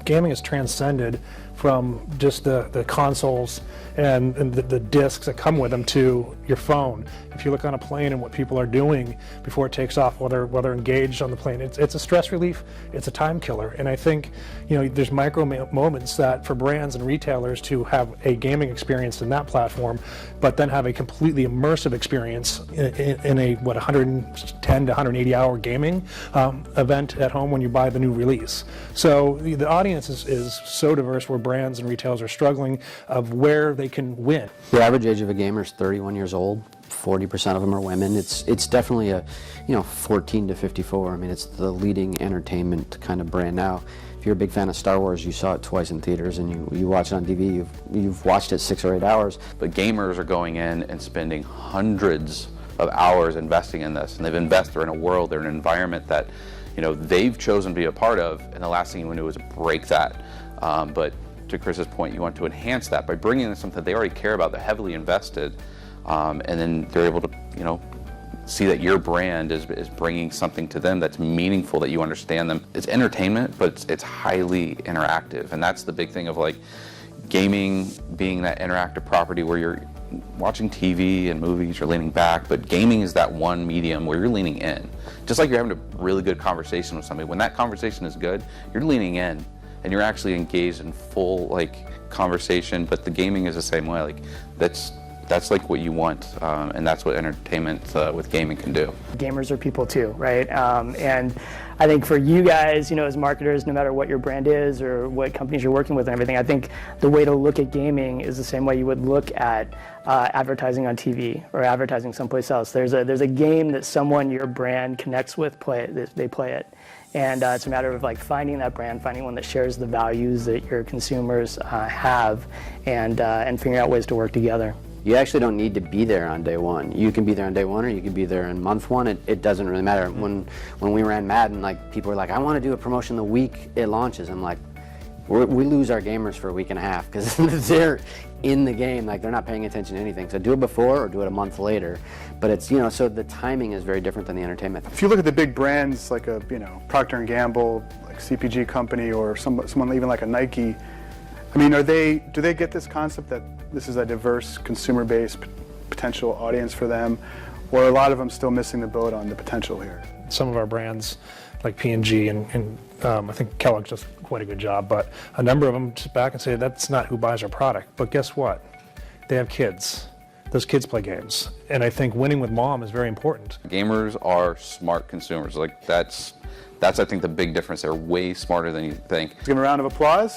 gaming has transcended from just the consoles and the discs that come with them to your phone. If you look on a plane and what people are doing before it takes off, while they're engaged on the plane, it's a stress relief, it's a time killer. And I think, there's micro moments that for brands and retailers to have a gaming experience in that platform, but then have a completely immersive experience in a 110 to 180 hour gaming event at home when you buy the new release. So the audience is so diverse, where brands and retailers are struggling of where they can win. The average age of a gamer is 31 years old. 40% of them are women. It's definitely a 14 to 54. I mean, it's the leading entertainment kind of brand now. If you're a big fan of Star Wars, you saw it twice in theaters, and you watch it on TV. You've watched it 6 or 8 hours. But gamers are going in and spending hundreds of hours investing in this, and they're in a world, they're in an environment that they've chosen to be a part of, and the last thing you want to do is break that. But to Chris's point, you want to enhance that by bringing in something they already care about, they're heavily invested, and then they're able to see that your brand is bringing something to them that's meaningful, that you understand them. It's entertainment, but it's highly interactive, and that's the big thing of gaming being that interactive property where you're watching TV and movies, you're leaning back, but gaming is that one medium where you're leaning in. Just like you're having a really good conversation with somebody, when that conversation is good, you're leaning in and you're actually engaged in full conversation, but the gaming is the same way. That's what you want, and that's what entertainment with gaming can do. Gamers are people too, right? And I think for you guys, as marketers, no matter what your brand is or what companies you're working with and everything, I think the way to look at gaming is the same way you would look at advertising on TV or advertising someplace else. There's a game that someone your brand connects with, they play it. And it's a matter of finding that brand, finding one that shares the values that your consumers have, and figuring out ways to work together. You actually don't need to be there on day one. You can be there on day one, or you can be there in month one. It doesn't really matter. When we ran Madden, people were like, I want to do a promotion the week it launches. I'm like, we lose our gamers for a week and a half because they're in the game, they're not paying attention to anything. So do it before or do it a month later. But it's, so the timing is very different than the entertainment. If you look at the big brands like a, Procter & Gamble, CPG company, or someone even like a Nike, I mean, do they get this concept that this is a diverse consumer-based potential audience for them, or are a lot of them still missing the boat on the potential here? Some of our brands, like P&G and I think Kellogg's does quite a good job, but a number of them sit back and say that's not who buys our product. But guess what? They have kids. Those kids play games, and I think winning with mom is very important. Gamers are smart consumers. That's I think the big difference. They're way smarter than you think. Let's give them a round of applause.